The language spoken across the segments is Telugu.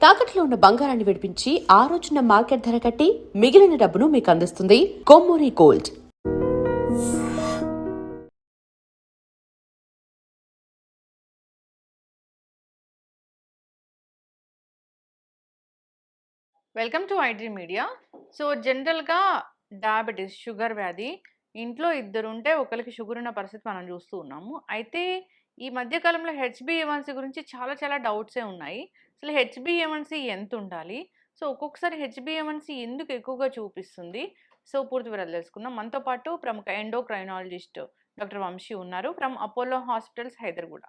తాకట్లో ఉన్న బంగారాన్ని విడిపించి ఆ రోజున మార్కెట్ ధర కట్టి మిగిలిన డబ్బును మీకు అందిస్తుంది Kommuri gold. Welcome to iDream media. So జనరల్గా డయాబెటీస్, షుగర్ వ్యాధి ఇంట్లో ఇద్దరుంటే ఒకరికి షుగర్ ఉన్న పరిస్థితి మనం చూస్తూ ఉన్నాము. అయితే ఈ మధ్య కాలంలో హెచ్బిఏవన్సీ గురించి చాలా చాలా డౌట్సే ఉన్నాయి. అసలు హెచ్బిఏవన్సీ ఎంత ఉండాలి? సో ఒక్కొక్కసారి హెచ్బిఏవన్సీ ఎందుకు ఎక్కువగా చూపిస్తుంది? సో పూర్తి వివరాలు తెలుసుకుందాం. మనతో పాటు ప్రముఖ ఎండోక్రైనాలజిస్ట్ డాక్టర్ వంశీ ఉన్నారు from Apollo hospitals, Hyderabad.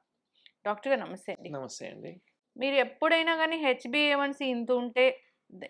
Doctor గారు నమస్తే అండి. నమస్తే అండి. మీరు ఎప్పుడైనా కానీ హెచ్బిఏవన్సీ ఇంత ఉంటే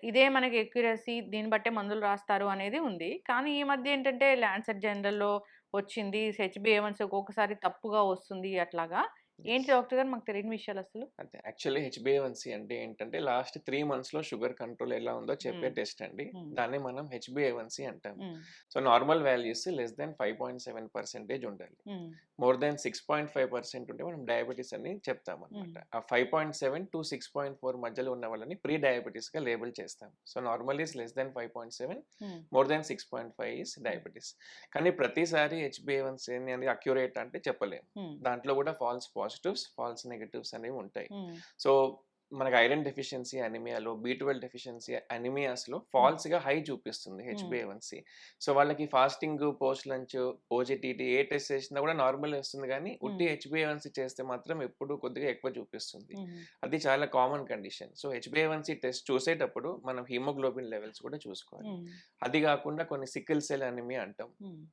ఇదే మనకి ఎక్యురసీ, దీన్ని బట్టే మందులు రాస్తారు అనేది ఉంది. కానీ ఈ మధ్య ఏంటంటే ల్యాన్సెట్ జర్నల్‌లో వచ్చింది. హెచ్బిఏవన్సీ ఒక్కొక్కసారి తప్పుగా వస్తుంది అట్లాగా. ఏంటి యెస్. డాక్టర్ గారు మాకు తెలియని విషయాలు అసలు? అంటే యాక్చువల్లీ హెచ్బిఏవన్సీ అంటే ఏంటంటే లాస్ట్ 3 మంత్స్‌లో షుగర్ కంట్రోల్ ఎలా ఉందో చెప్పే హ్మ్. టెస్ట్ అండి. హ్మ్. దాన్ని మనం హెచ్బిఏవన్సీ అంటాం. హ్మ్. So normal values less than 5.7% ఉండాలి. హ్మ్. మోర్ దాన్ 6.5% ఉంటే మనం డయాబెటిస్ అని చెప్తామన్నమాట. ఆ 5.7-6.4 మధ్యలో ఉన్న వాళ్ళని ప్రీ డయాబెటిస్‌గా లేబుల్ చేస్తాం. So normal is less than 5.7, హ్మ్. More than 6.5 is diabetes. కానీ ప్రతిసారి హెచ్బిఏవన్సీ అనేది అక్యురేట్ అంటే చెప్పలేము. హ్మ్. దాంట్లో కూడా ఫాల్స్ పాజిటివ్స్, ఫాల్స్ నెగటివ్స్ అనేవి ఉంటాయి. హ్మ్. సో మనకు ఐరన్ డెఫిషియన్సీ అనీమియాలో, బి12 డెఫిషియన్సీ అనీమియాస్‌లో ఫాల్స్‌గా హై చూపిస్తుంది హ్మ్. హెచ్బిఏవన్సీ. సో వాళ్ళకి ఫాస్టింగ్, పోస్ట్ లంచ్, ఓజీటీటీ ఏ టెస్ట్ చేసినా కూడా నార్మల్ వస్తుంది కానీ ఉట్టి హెచ్బిఏవన్సీ చేస్తే మాత్రం ఎప్పుడు కొద్దిగా ఎక్కువ చూపిస్తుంది. హ్మ్. అది చాలా కామన్ కండిషన్. సో హెచ్బిఏవన్సీ టెస్ట్ చూసేటప్పుడు మనం హిమోగ్లోబిన్ లెవెల్స్ కూడా చూసుకోవాలి. హ్మ్. అది కాకుండా కొన్ని సికిల్ సెల్ అనీమియా అంటాం. హ్మ్.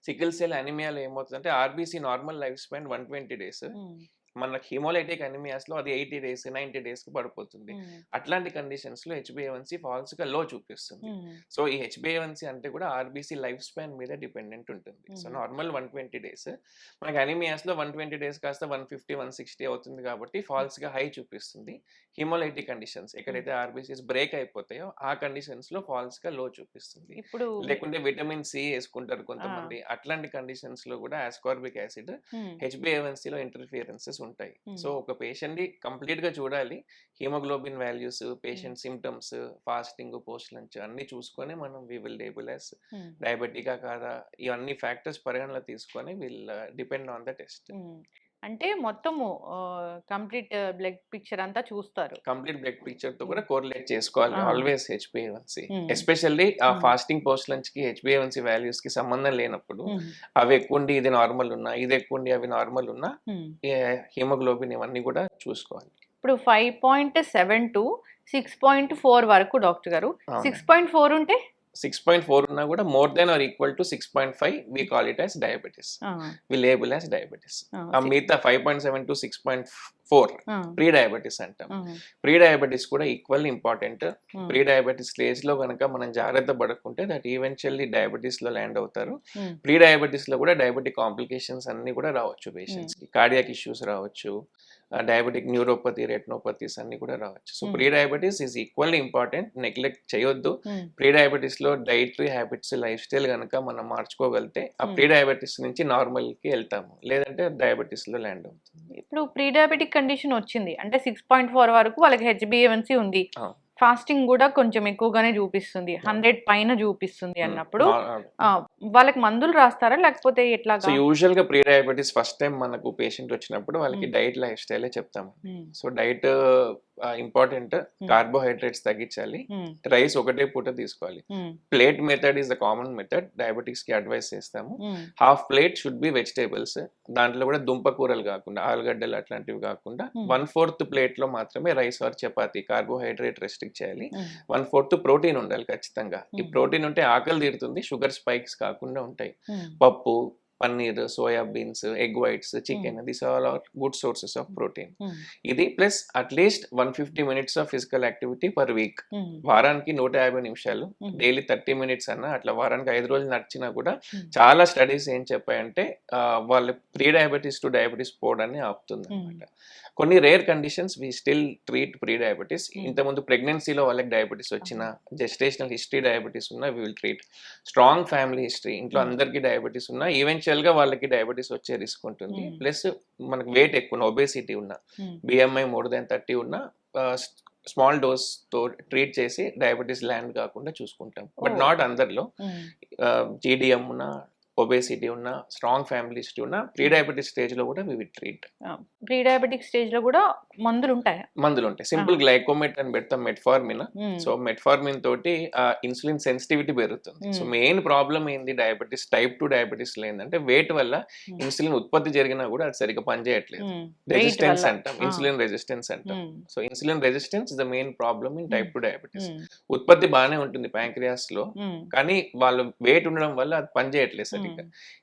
సికిల్ సెల్ అనీమియాలో ఏమవుతుందంటే RBC normal life span 120 days. హ్మ్. మనకి హిమోలైటిక్ అనీమియాస్‌లో అది 80 డేస్, 90 డేస్‌కి పడిపోతుంది. హ్మ్. అట్లాంటి కండిషన్స్‌లో హెచ్బిఏవన్సీ ఫాల్స్‌గా లో చూపిస్తుంది. హ్మ్. సో ఈ హెచ్బిఏవన్సీ అంటే కూడా ఆర్బీసీ లైఫ్ స్పాన్ మీద డిపెండెంట్ ఉంటుంది. సో హ్మ్. Normal 120 days. మనకి అనీమియాస్‌లో 120 డేస్ కాస్త 150, 160 అవుతుంది కాబట్టి ఫాల్స్‌గా హై చూపిస్తుంది. హిమోలైటిక్ కండిషన్స్ ఎక్కడైతే ఆర్బీసీస్ బ్రేక్ అయిపోతాయో ఆ కండిషన్స్‌లో ఫాల్స్‌గా లో చూపిస్తుంది. ఇప్పుడు లేకుంటే విటమిన్ సి యేసుకుంటారు ఆ! కొంతమంది. అట్లాంటి కండిషన్స్‌లో కూడా ఆస్కార్బిక్ యాసిడ్ హ్మ్. హెచ్బిఏవన్సీలో ఇంటర్ఫియరెన్సెస్ ఉంటాయి. హ్మ్. సో ఒక పేషెంట్‌ని కంప్లీట్‌గా చూడాలి. హిమోగ్లోబిన్ వాల్యూస్, హ్మ్. Patient symptoms, fasting, post lunch అన్నీ చూసుకొని మనం వి విల్ లేబుల్ యాస్ హ్మ్. డయాబెటికా కాదా ఇవన్నీ ఫ్యాక్టర్స్ పరిగణలో తీసుకొని will depend on the test. హ్మ్. అంటే మొత్తము కంప్లీట్ బ్లడ్ పిక్చర్ అంతా చూస్తారు. కంప్లీట్ బ్లడ్ పిక్చర్‌తో హ్మ్. కూడా కోరిలేట్ చేసుకోవాలి ఆ! ఆల్వేస్ హెచ్బిఏవన్సీ. హ్మ్. ఎస్పెషల్లీ ఆ హ్మ్. ఫాస్టింగ్, పోస్ట్ లంచ్‌కి హెచ్బిఏవన్సీ వాల్యూస్‌కి సంబంధం లేనప్పుడు హ్మ్. అవి ఎక్కువుండి ఇది నార్మల్ ఉన్నా, ఇది ఎక్కువుండి అవి నార్మల్ ఉన్నా హ్మ్. హిమోగ్లోబిన్ ఇవన్నీ కూడా చూసుకోవాలి. ఇప్పుడు 5.7-6.4 వరకు డాక్టర్ గారు. అవునండి. 6.4 ఉంటే? 6.4 ఉన్నా కూడా more than or equal to 6.5 we call it as diabetes. ఆ! We label as diabetes. ఆ! ఆ మిగతా 5.7-6.4 ఆ! ప్రీ డయాబెటిస్ అంటాం. ఆ! ప్రీ డయాబెటిస్ కూడా equally important. Hmm. Pre diabetes స్టేజ్‌లో గనక మనం జాగ్రత్త పడకుంటే దట్ ఈవెన్చువల్లీ డయాబెటిస్‌లో ల్యాండ్ అవుతారు. హ్మ్. ప్రీ డయాబెటిస్‌లో కూడా డయాబెటిక్ కాంప్లికేషన్స్ అన్నీ కూడా రావచ్చు హ్మ్. పేషెంట్స్‌కి. కార్డియాక్ ఇష్యూస్ రావచ్చు. డయాబెటిక్ న్యూరోపతి, రెటినోపతీస్ అన్నీ కూడా రావచ్చు. So hmm. Pre diabetes is equally important. Neglect చేయొద్దు. హ్మ్. ప్రీ డయాబెటిస్‌లో డైటరీ హ్యాబిట్స్, లైఫ్ స్టైల్ గనక మనం మార్చుకోగలిగితే ఆ హ్మ్. ప్రీ డయాబెటిస్ నుంచి నార్మల్‌కి ఎళ్తాము. లేదంటే డయాబెటిస్‌లో ల్యాండ్ అవుతుంది. ఇప్పుడు ప్రీ డయాబెటిక్ కండిషన్ వచ్చింది. అంటే 6.4 వరకు వాళ్ళకి హెచ్‌బిఏవన్సీ ఉంది. అవును. ఫాస్టింగ్ గూడా కొంచెం ఎక్కువగానే చూపిస్తుంది. అవును. 100 పైన చూపిస్తుంది హ్మ్. అన్నప్పుడు నా వాళ్ళకి మందులు రాస్తారా? లేకపోతే సో ఎట్లాగా? యూజువల్‌గా ప్రీ డయాబెటిస్ ఫస్ట్ టైమ్ మనకు పేషెంట్ వచ్చినప్పుడు వాళ్ళకి హ్మ్. డైట్, లైఫ్ స్టైలే చెప్తామండి. Hmm. So diet important. Hmm. Carbohydrates తగ్గించాలి. హ్మ్. రైస్ ఒకటే పూట తీసుకోవాలి. Hmm. Plate method is the common method. డయాబెటిక్స్‌కి అడ్వైస్ చేస్తాము. Hmm. Half plate should be vegetables. దాంట్లో కూడా దుంప కూరలు కాకుండా, ఆలుగడ్డలు అట్లాంటివి కాకుండా హ్మ్. 1/4 ప్లేట్‌లో మాత్రమే rice or chapati carbohydrate restrict చేయాలి. హ్మ్. 1/4 ప్రోటీన్ ఉండాలి ఖచ్చితంగా. ఈ హ్మ్. ప్రోటీన్ ఉంటే ఆకలి తీరుతుంది. షుగర్ స్పైక్స్ కాకుండా ఉంటాయి. హ్మ్. పప్పు, paneer, soya beans, egg whites, hmm. Chicken these all are good sources of protein. Hmm. ఇది ప్లస్ అట్‌లీస్ట్ 150 minutes of physical activity per week. Hmm. వారానికి 150 నిమిషాలు. హ్మ్. డైలీ 30 మినిట్స్ అన్నా అట్లా వారానికి 5 రోజులు నడిచినా కూడా హ్మ్. చాలా స్టడీస్ ఏం చెప్పాయంటే వాళ్ళ ప్రీ డయాబెటిస్ టు డయాబెటిస్ పోవడాన్ని హ్మ్. ఆపుతుందన్నమాట. కొన్ని rare conditions we still treat pre diabetes. Hmm. ఇంతకుముందు ప్రెగ్నెన్సీలో వాళ్ళకి డయాబెటిస్ వచ్చినా, ఆహా! జెస్టేషనల్ హిస్టరీ డయాబెటిస్ ఉన్నా we will treat. Strong family history ఇంట్లో హ్మ్. అందరికీ డయాబెటిస్ ఉన్నా ఈవెన్చువల్‌గా వాళ్ళకి డయాబెటిస్ వచ్చే రిస్క్ ఉంటుంది. హ్మ్. ప్లస్ మనకు వెయిట్ ఎక్కువ ఉన్న ఒబేసిటీ ఉన్న, హ్మ్. బిఎంఐ మోర్ దాన్ 30 ఉన్న స్మాల్ డోస్తో ట్రీట్ చేసి డయాబెటీస్ ల్యాండ్ కాకుండా చూసుకుంటాం. బట్ ఓ. నాట్ అందరిలో. ఉమ్. జీడిఎం ఉన్న, ఒబేసిటీ ఉన్న, స్ట్రాంగ్ ఫ్యామిలీ హిస్టరీ ఉన్న ప్రీ డయాబెటిక్ స్టేజ్లో కూడా we will treat. Pre diabetic stage లో కూడా మందులు ఉంటాయా? మందులు ఉంటాయి. సింపుల్ గ్లైకోమెట్ అని పెడతాం, మెట్ఫార్మిన్. సో మెట్ఫార్మిన్ తోటి ఇన్సులిన్ సెన్సిటివిటీ పెరుగుతుంది. సో మెయిన్ ప్రాబ్లం ఏంది డయాబెటీస్, టైప్ 2 డయాబెటీస్ లో ఏంటంటే వెయిట్ వల్ల ఇన్సులిన్ ఉత్పత్తి జరిగినా కూడా అది సరిగ్గా పనిచేయట్లేదు. రెసిస్టెన్స్ అంటాం, ఇన్సులిన్ రెసిస్టెన్స్ అంటాం. So insulin resistance is the main problem in type 2 diabetes. ఉత్పత్తి బాగానే ఉంటుంది ప్యాంక్రియాస్ లో, కానీ వాళ్ళు వెయిట్ ఉండడం వల్ల అది పనిచేయట్లేదు సరిగ్గా.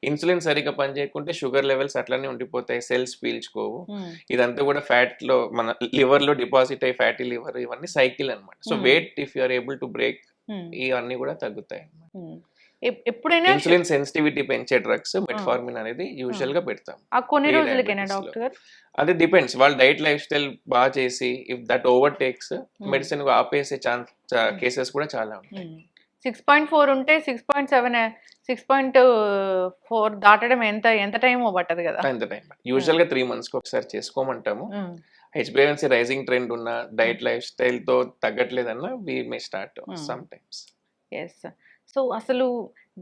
ఇన్సులిన్ సరిగ్గా పనిచేయకుంటే షుగర్ లెవెల్స్ అట్లనే ఉండిపోతాయి, సెల్స్ పీల్చుకోవు. ఇదంతా కూడా ఫ్యాట్ లో మన లివర్ లో డిపాజిట్ అయ్యి ఫ్యాటీ లివర్, ఇవన్నీ సైకిల్ అన్నమాట. So weight if you are able to break, ఇవన్నీ కూడా తగ్గుతాయి. ఎప్పుడైనా ఇన్సులిన్ సెన్సిటివిటీ పెంచే డ్రగ్స్ మెట్ఫార్మిన్ అనేది యూజువల్ గా పెడతాం. ఆ కొన్ని రోజులకేనా డాక్టర్ గారు? అది డిపెండ్స్, వాళ్ళ డైట్ లైఫ్ స్టైల్ బాగా చేసి if that overtakes medicine ఆపేసే ఛాన్స్ కేసెస్ కూడా చాలా ఉంటాయి. 6.4 ఉంటే 6.7 6.4 దాటడం ఎంత టైం పట్టదు కదా? ఎంత టైం యూజువల్ గా 3 months కి ఒకసారి చేసుకోమంటాము. హెచ్బిఏవన్సీ రైజింగ్ ట్రెండ్ ఉన్న, డైట్ లైఫ్ స్టైల్ తో తగ్గట్లేదన్నా we may start sometimes. Yes. So అసలు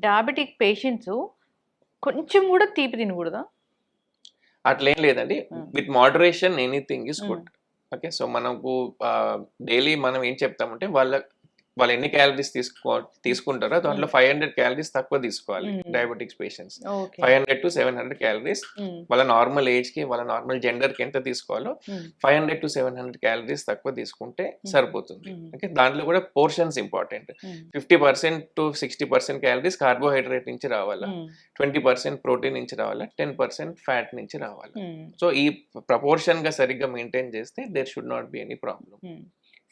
డయాబెటిక్ పేషెంట్స్ కొంచెం కూడా తీపి తినకూడదా? అట్లేం లేదండి, with moderation anything is good. Okay, so మనకు డైలీ మనం ఏం చెప్తామంటే వాళ్ళు ఎన్ని క్యాలరీస్ తీసుకుంటారో దాంట్లో 500 క్యాలరీస్ తక్కువ తీసుకోవాలి డయాబెటిక్స్ పేషెంట్స్. 500 to 700 క్యాలరీస్ వాళ్ళ నార్మల్ ఏజ్ కి, వాళ్ళ నార్మల్ జెండర్ కి ఎంత తీసుకోవాలో 500 to 700 క్యాలరీస్ తక్కువ తీసుకుంటే సరిపోతుంది. ఓకే, దాంట్లో కూడా portions important. 50% to 60% calories carbohydrate నుంచి రావాలా, 20% ప్రోటీన్ నుంచి రావాలా, 10% ఫ్యాట్ నుంచి రావాలా. సో ఈ ప్రపోర్షన్ గా సరిగ్గా మెయింటైన్ చేస్తే there should not be any problem.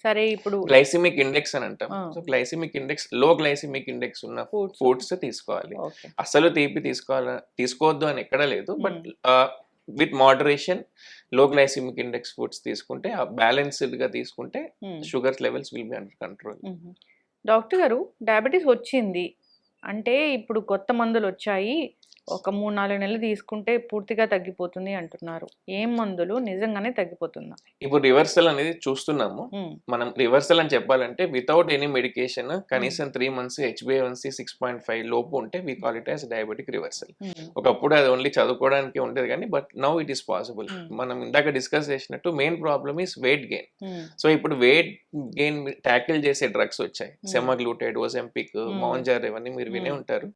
సరే, ఇప్పుడు గ్లైసిమిక్ ఇండెక్స్ అని అంటాం. So glycemic index, low glycemic index ఉన్న ఫుడ్స్ తీసుకోవాలి. అసలు తీపి తీసుకోవద్దు అని ఎక్కడ లేదు, but with moderation low glycemic index foods తీసుకుంటే, బ్యాలెన్స్డ్ గా తీసుకుంటే sugar levels will be under control. Doctor గారు, డయాబెటీస్ వచ్చింది అంటే ఇప్పుడు కొత్త మందులు వచ్చాయి, ఒక 3-4 నెలలు తీసుకుంటే పూర్తిగా తగ్గిపోతుంది అంటున్నారు. ఏం మందులు నిజంగానే తగ్గిపోతుందా? ఇప్పుడు రివర్సల్ అనేది చూస్తున్నాము. మనం రివర్సల్ అని చెప్పాలంటే వితౌట్ ఎనీ మెడికేషన్ కనీసం 3 months HbA1c 6.5 లోపు ఉంటే we call it as diabetic reversal. ఒకప్పుడు అది ఓన్లీ చదువుకోవడానికి ఉండేది, కానీ but now it is possible. మనం ఇందాక డిస్కస్ చేసినట్టు main problem is weight gain. So ఇప్పుడు వెయిట్ గెయిన్ ట్యాకిల్ చేసే డ్రగ్స్ వచ్చాయి, సెమాగ్లూటైడ్, ఓజెంపిక్, మౌంజర్, ఇవన్నీ మీరు వినే ఉంటారు.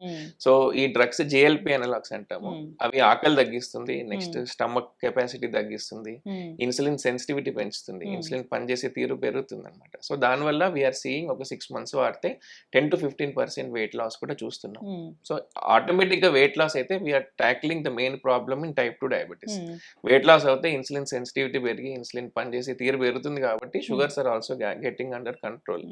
సో ఈ డ్రగ్స్ జిఎల్పి అనలాగ్స్ అంటాము. అవి ఆకలి తగ్గిస్తుంది, నెక్స్ట్ స్టమక్ కెపాసిటీ తగ్గిస్తుంది, ఇన్సులిన్ సెన్సిటివిటీ పెంచుతుంది, ఇన్సులిన్ పనిచేసే తీరు పెరుగుతుంది అనమాట. సో దానివల్ల వీఆర్ సీయింగ్ ఒక 6 months వాడితే 10 to 15% వెయిట్ లాస్ కూడా చూస్తున్నాం. సో ఆటోమేటిక్ గా వెయిట్ లాస్ అయితే we are tackling the main problem in type 2 diabetes. Weight loss అవుతే ఇన్సులిన్ సెన్సిటివిటీ పెరిగి ఇన్సులిన్ పనిచేసే తీరు పెరుగుతుంది కాబట్టి sugars are also getting under control.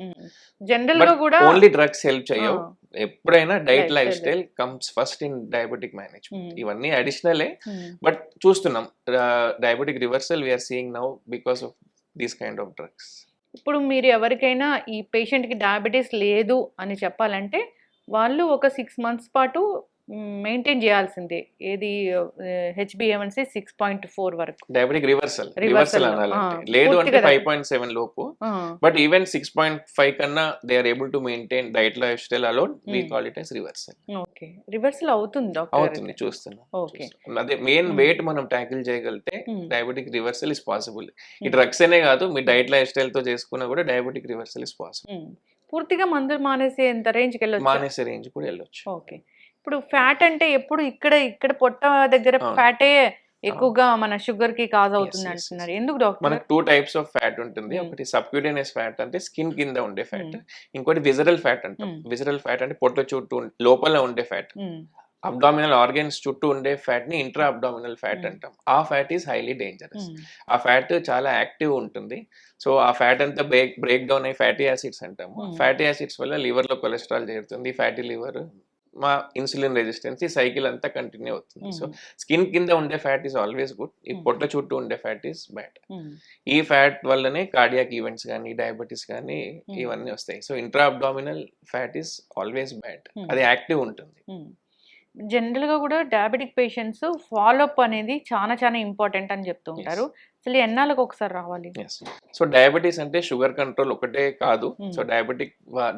General గా కూడా ఓన్లీ డ్రగ్స్ హెల్ప్ చేయవు. ఎప్పుడైనా diet lifestyle comes first in diabetic management. ఇవన్నీ అడిషనలే, బట్ చూస్తున్నాం diabetic reversal we are seeing now because of these kind of drugs. ఇప్పుడు మీరు ఎవరికైనా ఈ పేషెంట్ కి డయాబెటీస్ లేదు అని చెప్పాలంటే వాళ్ళు ఒక 6 months పాటు మెయింటైన్ చేయాల్సిందే. ఏది HbA1c 6.4 వరకు డయాబెటిక్ రివర్సల్ అనాలంటే. లేదు అంటే 5.7 లోపు, బట్ ఈవెన్ 6.5 కన్నా they are able to maintain diet lifestyle alone, we call it as reversal. Okay, reversal అవుతుంది డాక్టర్? అవుతుంది, చూస్తున్నాం. ఓకే, అదే మెయిన్ వెయిట్ మనం ట్యాకిల్ చేయగలిగితే డయాబెటిక్ రివర్సల్ ఇస్ పాసిబుల్. ఈ డ్రగ్స్ అనే కాదు, మీ డైట్ లైఫ్ స్టైల్ తో చేసుకున్నా కూడా డయాబెటిక్ రివర్సల్ ఇస్ పాసిబుల్. పూర్తిగా మందులు మానేసే ఎంత రేంజ్కి వెళ్ళొచ్చు? మానేసే రేంజ్ కూడా వెళ్ళొచ్చు. ఓకే, ఇప్పుడు ఫ్యాట్ అంటే ఎప్పుడు ఇక్కడ పొట్ట దగ్గర ఫ్యాటే ఎక్కువగా మన షుగర్ కి కాజ్ అవుతుంది అంటున్నారు. ఎందుకు డాక్టర్? మనకు 2 types ఆఫ్ ఫ్యాట్ ఉంటుంది. ఒకటి సబ్క్యూటేనియస్ ఫ్యాట్ అంటే స్కిన్ కింద ఉండే ఫ్యాట్, ఇంకోటి విజరల్ ఫ్యాట్ అంటాం. విజరల్ ఫ్యాట్ అంటే పొట్ట చుట్టూ లోపల ఉండే ఫ్యాట్. అబ్డామినల్ ఆర్గన్స్ చుట్టూ ఉండే ఫ్యాట్ ని ఇంట్రా అబ్డామినల్ ఫ్యాట్ అంటాం. ఆ ఫ్యాట్ ఈస్ హైలీ డేంజరస్. ఆ ఫ్యాట్ చాలా యాక్టివ్ ఉంటుంది. సో ఆ ఫ్యాట్ అంతా బ్రేక్ డౌన్ అయ్యి ఫ్యాటీ యాసిడ్స్ అంటాము. ఫ్యాటీ యాసిడ్స్ వల్ల లివర్ లో కొలెస్ట్రాల్ చేరుతుంది, ఫ్యాటీ లివర్, మా ఇన్సులిన్ రెసిస్టెన్స్, ఈ సైకిల్ అంతా కంటిన్యూ అవుతుంది. సో స్కిన్ కింద ఉండే ఫ్యాట్ ఈస్ ఆల్వేస్ గుడ్, ఈ పొట్ట చుట్టూ ఉండే ఫ్యాట్ ఈస్ బ్యాడ్. ఈ ఫ్యాట్ వల్లనే కార్డియాక్ ఈవెంట్స్ కానీ, డయాబెటీస్ కానీ ఇవన్నీ వస్తాయి. So intra abdominal fat is always bad, అది యాక్టివ్ ఉంటుంది. జనరల్‌గా గూడా డయాబెటిక్ పేషెంట్స్ ఫాలో అప్ అనేది చాలా చాలా ఇంపార్టెంట్ అని చెప్తూ యెస్. ఉంటారు. అసలు ఎన్నాళ్ళకి ఒకసారి రావాలి? యెస్. సో, డయాబెటిస్ అంటే షుగర్ కంట్రోల్ ఒకటే కాదు. సో, హ్మ్.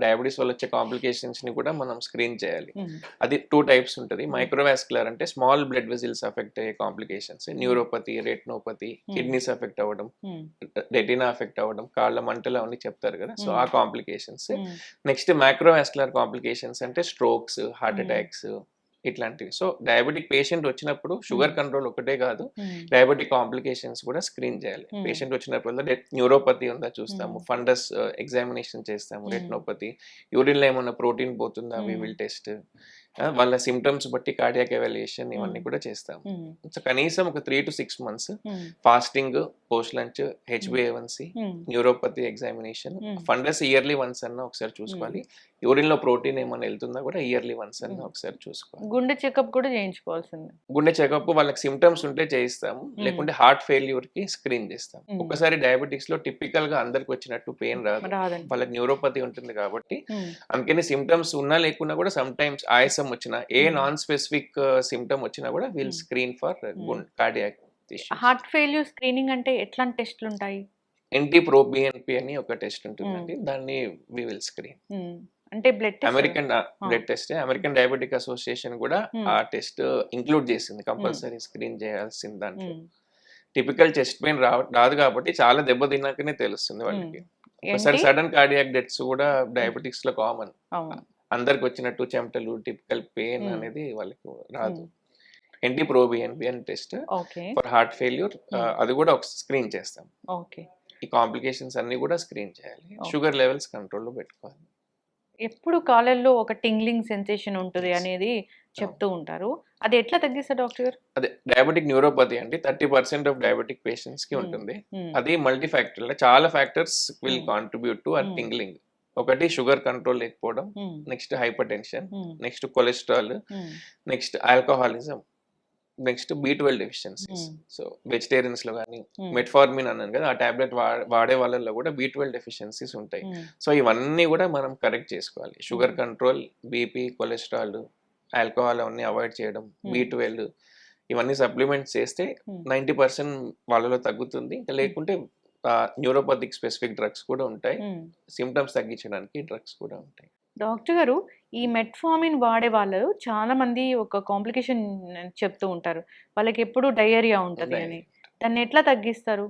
డయాబెటిస్ వల్ల వచ్చే కాంప్లికేషన్స్‌ని కూడా మనం స్క్రీన్ చేయాలి. హ్మ్. అది 2 టైప్స్ ఉంటది. మైక్రోవాస్కులర్ అంటే స్మాల్ బ్లడ్ వెసిల్స్ ఎఫెక్ట్ అయ్యే కాంప్లికేషన్స్. న్యూరోపతి, రెటినోపతి, హ్మ్. కిడ్నీస్ ఎఫెక్ట్ అవ్వడం, హ్మ్. రెటినా ఎఫెక్ట్ అవ్వడం, కాళ్ళ మంటలు అవన్నీ చెప్తారు కదా! సో, హ్మ్. ఆ కాంప్లికేషన్స్. హ్మ్. నెక్స్ట్ మైక్రోవాస్కులర్ కాంప్లికేషన్స్ అంటే స్ట్రోక్స్, హార్ట్ హ్మ్. అటాక్స్ ఇట్లాంటివి. సో, డయాబెటిక్ పేషెంట్ వచ్చినప్పుడు షుగర్ హ్మ్. కంట్రోల్ ఒకటే కాదు, హ్మ్. డయాబెటిక్ కాంప్లికేషన్స్ కూడా స్క్రీన్ చేయాలి. హ్మ్. పేషెంట్ వచ్చినప్పుడల్లా న్యూరోపతి ఉందా చూస్తాము, హ్మ్. ఫండస్ ఎగ్జామినేషన్ చేస్తాము, హ్మ్. రెటినోపతి, యూరిన్‌లో ఏమన్నా ప్రోటీన్ పోతుందా వి హ్మ్. Will test. వాళ్ళ సిమ్టమ్స్ బట్టి కార్డియాక్ ఎవాల్యుయేషన్ ఇవన్నీ హ్మ్. కూడా చేస్తాము. హ్మ్. సో, కనీసం ఒక 3-6 మంత్స్ హ్మ్. ఫాస్టింగ్, పోస్ట్ లంచ్, హ్మ్. హెచ్‌బీ1సి, హ్మ్. న్యూరోపతి ఎగ్జామినేషన్, హ్మ్. ఫండస్ ఇయర్లీ వన్స్ అన్నా ఒకసారి హ్మ్. చూసుకోవాలి. యూరిన్‌లో ప్రోటీన్ ఏమన్నా వెళ్తుందా కూడా ఇయర్లీ వన్స్ అన్నా హ్మ్. ఒకసారి చూసుకోవాలి. గుండె చెకప్ కూడా చేయించుకోవాల్సిందే. గుండె చెకప్ వాళ్ళకి సిమ్టమ్స్ ఉంటే చేయిస్తాము. హ్మ్. లేకుంటే హార్ట్ ఫెయిల్యూర్‌కి స్క్రీన్ చేస్తాం. హ్మ్. ఒక్కసారి డయాబెటిక్స్‌లో టిపికల్‌గా అందరికి వచ్చినట్టు పెయిన్ రాదు. రాదండి. వాళ్ళకి న్యూరోపతి ఉంటుంది కాబట్టి, హ్మ్. అందుకని సిమ్టమ్స్ ఉన్నా లేకున్నా కూడా సమ్‌టైమ్స్ ఆయాసం వచ్చినా, ఏ హ్మ్. నాన్ స్పెసిఫిక్ సిమ్టమ్ వచ్చినా కూడా విల్ హ్మ్. స్క్రీన్ ఫర్ హ్మ్. Cardiac issues. Heart failure screening అంటే ఎట్లాంటి టెస్ట్‌లుంటాయి? NT-proBNP అని ఒక టెస్ట్ హ్మ్. ఉంటుందండి. దాన్ని వి విల్ స్క్రీన్. హ్మ్. అంటే బ్లడ్ టెస్టా? అమెరికన్ ఆ! Blood test. American diabetic association కూడా హ్మ్. ఆ టెస్ట్ ఇంక్లూడ్ చేసింది. హ్మ్. కంపల్సరీ స్క్రీన్ చేయాల్సిన దాంట్లో. హ్మ్. టిపికల్ చెస్ట్ పెయిన్ రాదు కాబట్టి చాలా దెబ్బ తిన్నాకనే తెలుస్తుంది హ్మ్. వాళ్ళకి. ఒక్కసారి ఏంటి? సడన్ కార్డియాక్ డెత్స్ కూడా హ్మ్. డయాబెటిక్స్‌లో కామన్. అవును. అందరికి వచ్చినట్టు చెమటలు, టిపికల్ పెయిన్ హ్మ్. అనేది వాళ్ళకి రాదు. హ్మ్. NT-proBNP అని test okay. For heart failure. హ్మ్. అది కూడా ఒక స్క్రీన్ చేస్తాం. ఓకే. ఈ కాంప్లికేషన్స్ అన్నీ కూడా స్క్రీన్ చేయాలి. ఓకే. షుగర్ లెవెల్స్ కంట్రోల్‌లో పెట్టుకోవాలి. ఎప్పుడు కాళ్ళల్లో ఒక టింగ్లింగ్ సెన్సేషన్ ఉంటది యెస్. అనేది అవును. చెప్తూ ఉంటారు. అది ఎట్లా తగ్గిస్తారు డాక్టర్ గారు? అదే డయాబెటిక్ న్యూరోపతి అండి 30% ఆఫ్ డయాబెటిక్ పేషెంట్స్‌కి హ్మ్. ఉంటుంది. హ్మ్. అది మల్టీ ఫ్యాక్టరల్ చాలా ఫ్యాక్టర్స్ విల్ హ్మ్. కాంట్రిబ్యూట్ టు ఆ హ్మ్. టింగ్లింగ్. ఒకటి షుగర్ కంట్రోల్ లేకపోవడం, హ్మ్. నెక్స్ట్ హైపర్‌టెన్షన్, హ్మ్. నెక్స్ట్ కొలెస్ట్రాల్, హ్మ్. Next alcoholism, next B12 deficiencies. హ్మ్. సో వెజిటేరియన్స్‌లో గాని హ్మ్. మెట్ఫార్మిన్ అన్నాను కదా! ఆ టాబ్లెట్ వాడే వాళ్ళలో కూడా బి12 డెఫిషియన్సీస్ ఉంటాయి. హ్మ్. సో ఇవన్నీ కూడా మనం కరెక్ట్ చేసుకోవాలి. షుగర్ హ్మ్. కంట్రోల్, బీపీ, కొలెస్ట్రాల్, ఆల్కహాల్ అవన్నీ అవాయిడ్ చేయడం, హ్మ్. బి12 ఇవన్నీ సప్లిమెంట్స్ చేస్తే హ్మ్. 90% వాళ్ళలో తగ్గుతుంది. ఇంకా హ్మ్. లేకుంటే న్యూరోపతిక్ స్పెసిఫిక్ డ్రగ్స్ కూడా ఉంటాయి. హ్మ్. సింప్టమ్స్ తగ్గించడానికి డ్రగ్స్ కూడా ఉంటాయి. డాక్టర్ గారు, ఈ మెట్ఫార్మిన్ వాడే వాళ్ళు చాలా మంది ఒక కాంప్లికేషన్ చెప్తూ ఉంటారు. వాళ్ళకెప్పుడు డయేరియా ఉంటది అని. డైరియా. దాన్ని ఎట్లా తగ్గిస్తారు?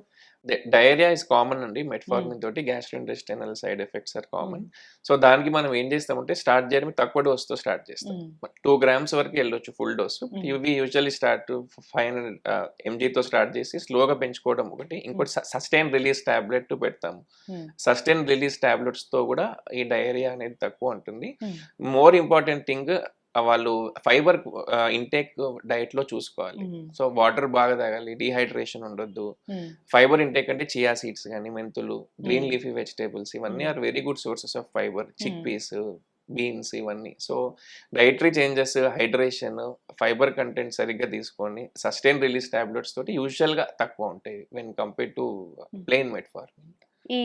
డయేరియా ఇస్ కామన్ అండి. హ్మ్. మెట్ఫార్మిన్ తోటి గ్యాస్ట్రోఇంటెస్టైనల్ సైడ్ ఎఫెక్ట్స్ ఆర్ హ్మ్. కామన్. సో దానికి మనం ఏం చేస్తామంటే స్టార్ట్ చేయడం తక్కువ డోస్‌తో స్టార్ట్ చేస్తాం. హ్మ్. 2 గ్రామ్స్ వరకు వెళ్ళొచ్చు ఫుల్ డోస్. హ్మ్. ఇవి యూజువల్లీ స్టార్ట్ 500 ఎంజీతో స్టార్ట్ చేసి స్లోగా పెంచుకోవడం ఒకటి. హ్మ్. ఇంకోటి సస్టైన్ రిలీజ్ టాబ్లెట్ పెడతాము. హ్మ్. సస్టైన్ రిలీజ్ టాబ్లెట్స్‌తో కూడా ఈ డయేరియా అనేది తక్కువ ఉంటుంది. హ్మ్. మోర్ ఇంపార్టెంట్ థింగ్ వాళ్ళు ఫైబర్ ఇంటేక్ డైట్‌లో చూసుకోవాలి. హ్మ్. సో వాటర్ బాగా తాగాలి. డీహైడ్రేషన్ ఉండొద్దు. హ్మ్. ఫైబర్ ఇంటేక్ అంటే చియా సీడ్స్ గాని, మెంతులు, గ్రీన్ హ్మ్. లీఫీ వెజిటబుల్స్ ఇవన్నీ hmm. Are very good sources of fibre. Chick hmm. Peas, beans ఇవన్నీ. So dietary changes, hydration, fibre content సరిగ్గా తీసుకొని సస్టైన్ రిలీజ్ టాబ్లెట్స్ తోటి యూజువల్‌గా తక్కువ ఉంటాయి when compared to hmm. Plain metformin. ఈ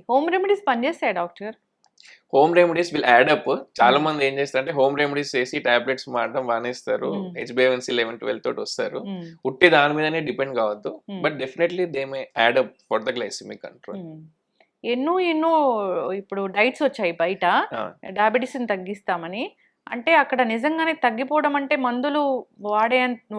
హోమ్ రెమెడీస్ పనిచేస్తాయా డాక్టర్ గారు? Home remedies will add up. చాలా హ్మ్. మంది ఏం చేస్తారంటే హోమ్ రెమెడీస్ చేసి టాబ్లెట్స్ వాడడం మానేస్తారు. హ్మ్. హెచ్‌బీ1సి 11, 12 తోటి వస్తారు. హ్మ్. ఉట్టి దాని మీదనే డిపెండ్ కావద్దు. Hmm. But definitely they may add up for the glycemic control. Hmm. ఎన్నో ఎన్నో ఇప్పుడు డైట్స్ వచ్చాయి బయట. ఆ! డయాబెటిస్‌ని తగ్గిస్తామని. అంటే అక్కడ నిజంగానే తగ్గిపోవడం అంటే మందులు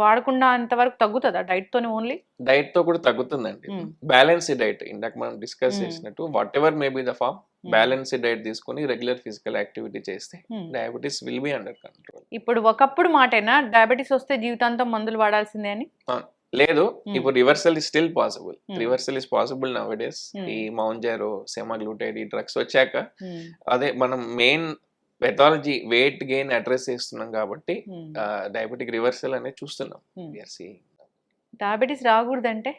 వాడకుండా అంత వరకు తగ్గుతదా డైట్‌తోనే ఓన్లీ? డైట్‌తో కూడా తగ్గుతుందండి. హ్మ్. బ్యాలెన్స్‌డ్ డైట్ ఇందాక మనం డిస్కస్ హ్మ్. చేసినట్టు whatever may be the form hmm. Balanced diet తీసుకొని రెగ్యులర్ ఫిజికల్ యాక్టివిటీ చేస్తే hmm. Diabetes will be under control. ఇప్పుడు ఒకప్పుడు మాటేనా డయాబెటిస్ వస్తే జీవితాంతం మందులు వాడాల్సిందే అని? ఆ! లేదు. హ్మ్. ఇప్పుడు reversal is still possible. Hmm. Reversal is possible nowadays. Hmm. ఈ మౌంజారో, సెమాగ్లూటైడ్ ఈ డ్రగ్స్ వచ్చాక హ్మ్. అదే మనం main pathology weight gain address చేస్తున్నాం కాబట్టి హ్మ్. డయాబెటిక్ రివర్సల్ అనేది చూస్తున్నాం. Hmm. We are seeing. Diabetes రాకూడదంటే?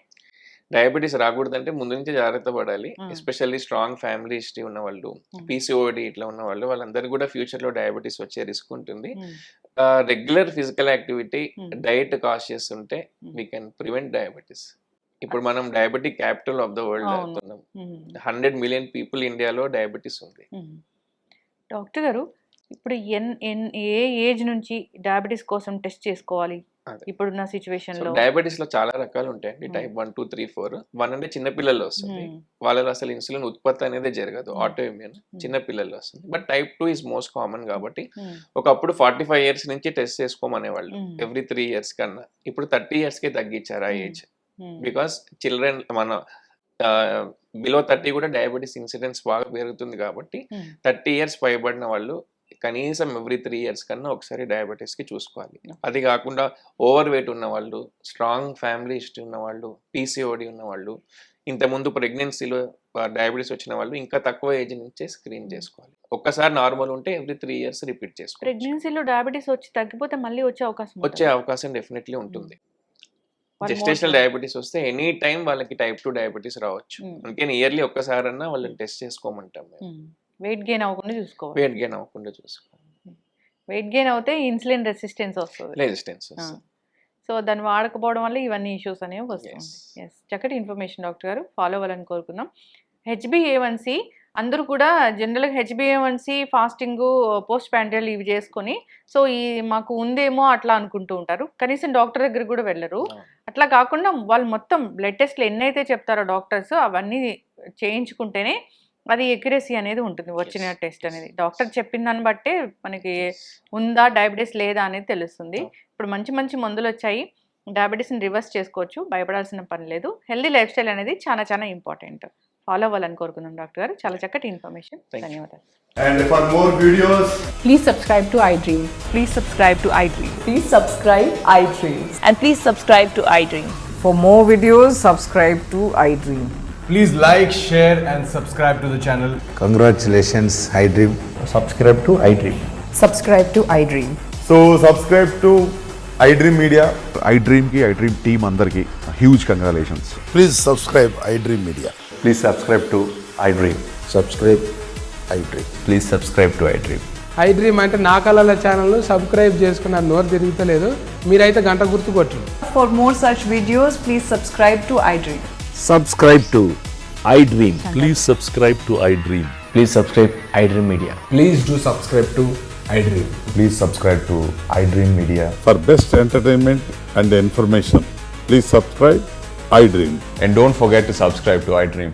డయాబెటిస్ రాకూడదంటే ముందు నుంచే జాగ్రత్త పడాలి. ఆ! ఎస్పెషల్లీ స్ట్రాంగ్ ఫ్యామిలీ హిస్టరీ ఉన్నవాళ్ళు, హ్మ్. పీసీఓడి ఇట్లా ఉన్నవాళ్ళు వాళ్ళందరికీ కూడా ఫ్యూచర్‌లో డయాబెటిస్ వచ్చే రిస్క్ ఉంటుంది. Hmm. Regular physical activity, hmm. Diet cautious ఉంటే hmm. We can prevent diabetes. ఇప్పుడు మనం diabetic capital of the world అవును. అవుతున్నాం. హ్మ్. 100 మిలియన్ పీపుల్ ఇండియాలో డయాబెటిస్ ఉంది. హ్మ్. డాక్టర్ గారు, ఇప్పుడు ఏ ఏజ్ నుంచి డయాబెటీస్ కోసం టెస్ట్ చేసుకోవాలి అదే. ఇప్పుడున్న సో సిచ్యువేషన్‌లో? డయాబెటీస్ లో చాలా రకాలు ఉంటాయండి. హ్మ్. టైప్ 1, 2, 3, 4. 1 అంటే చిన్న పిల్లల్లో వస్తుంది. హ్మ్. వాళ్ళలో అసలు ఇన్సులిన్ ఉత్పత్తి అనేది జరగదు. హ్మ్. ఆటో ఇమ్యూన్ చిన్న పిల్లల్లో వస్తుంది. But type 2 is most common కాబట్టి హ్మ్. ఒకప్పుడు 45 ఇయర్స్ నుంచి టెస్ట్ చేసుకోమనేవాళ్ళు. హ్మ్. ఎవ్రీ 3 ఇయర్స్ కన్నా. ఇప్పుడు 30 ఇయర్స్‌కే తగ్గించారు ఆ హ్మ్. ఏజ్. హ్మ్. బికాస్ చిల్డ్రన్ మన బిలో 30 కూడా డయాబెటీస్ ఇన్సిడెన్స్ బాగా పెరుగుతుంది కాబట్టి హ్మ్. 30 ఇయర్స్ పైబడిన వాళ్ళు కనీసం ఎవ్రీ 3 ఇయర్స్ కన్నా ఒకసారి డయాబెటీస్‌కి చూసుకోవాలి. అది కాకుండా ఓవర్ వెయిట్ ఉన్నవాళ్ళు, స్ట్రాంగ్ ఫ్యామిలీ హిస్టరీ ఉన్నవాళ్ళు, పీసీఓడి ఉన్నవాళ్ళు, ఇంతకుముందు ప్రెగ్నెన్సీలో డయాబెటీస్ వచ్చిన వాళ్ళు ఇంకా తక్కువ ఏజ్ నుంచే స్క్రీన్ చేసుకోవాలి. ఒక్కసారి నార్మల్ ఉంటే ఎవ్రీ 3 ఇయర్స్ రిపీట్ చేసుకోవచ్చు. ప్రెగ్నెన్సీలో డయాబెటీస్ వచ్చి తగ్గిపోతే మళ్ళీ వచ్చే అవకాశం వచ్చే ఉంటదా? అవకాశం డెఫినెట్లీ ఉంటుంది. వాళ్ళు జెస్టేషనల్ డయాబెటీస్ వస్తే ఎనీ టైం వాళ్ళకి టైప్ 2 డయాబెటీస్ రావచ్చు. హ్మ్. అందుకని ఇయర్లీ ఒక్కసారన్నా వాళ్ళని టెస్ట్ చేసుకోమంటాం మేము. హ్మ్. వెయిట్ గెయిన్ అవ్వకుండా చూసుకోవాలి. వెయిట్ గెయిన్ అవ్వకుండా చూసుకోవాలి. వెయిట్ గెయిన్ అవుతే ఇన్సులిన్ రెసిస్టెన్స్ వస్తది. రెసిస్టెన్స్ ఆ! వస్తుంది. సో, దాన్ని వాడకపోవడం వల్ల ఇవన్నీ ఇష్యూస్ అనేవి వస్తూ Yes. ఉంటాయి. యెస్. చక్కటి ఇన్ఫర్మేషన్ డాక్టర్ గారు. ఫాలో అవ్వాలని కోరుకుందాం. హెచ్‌బీఏ1సీ అందరూ కూడా జనరల్‌గా హెచ్‌బీఏ1సీ ఫాస్టింగు, పోస్ట్ పాండియల్ ఇవి చేసుకొని సో, మాకు ఉందేమో అట్లా అనుకుంటూ ఉంటారు. కనీసం డాక్టర్ దగ్గరికి కూడా వెళ్ళరు. అవును. అట్లా కాకుండా వాళ్ళు మొత్తం బ్లడ్ టెస్ట్‌లు ఎన్నైతే చెప్తారో డాక్టర్స్ అవన్నీ చేయించుకుంటేనే అది ఎక్యురసీ అనేది ఉంటుంది. వచ్చిన Yes. Test Yes. అనేది. డాక్టర్ చెప్పిన దాన్ని బట్టే మనకి ఉందా డయాబెటీస్ లేదా అనేది తెలుస్తుంది. అవును. ఇప్పుడు మంచి మంచి మందులొచ్చాయి. డయాబెటీస్‌ని రివర్స్ చేసుకోవచ్చు. భయపడాల్సిన పని లేదు. హెల్తీ లైఫ్ స్టైల్ అనేది చాలా చాలా ఇంపార్టెంట్. ఫాలో అవ్వాలని కోరుకుందాం డాక్టర్ గారు. చాలా చక్కటి ఇన్ఫర్మేషన్. Thank you. ధన్యవాదాలు. And for more videos, Please subscribe to iDream. Please subscribe to iDream. Please subscribe iDream. And please subscribe to iDream. For more videos, subscribe to iDream. please like, share, and subscribe to the channel. Congratulations, iDream. subscribe to iDream. Subscribe to iDream. So subscribe to iDream Media. iDream की iDream team अंदर की huge congratulations. Please subscribe iDream Media. Please subscribe to iDream. Subscribe iDream. Please subscribe to iDream. iDream అంటే నా కళల ఛానల్ను సబ్స్క్రైబ్ చేసుకున్న నోరు తిరుగుతలేదు. మీరైతే గంట గుర్తు కొట్టండి. For more such videos, please subscribe to iDream. Subscribe to iDream. Please subscribe to iDream. Please subscribe iDream Media. Please do subscribe to iDream. Please subscribe to iDream Media. For best entertainment and information, please subscribe iDream. And don't forget to subscribe to iDream.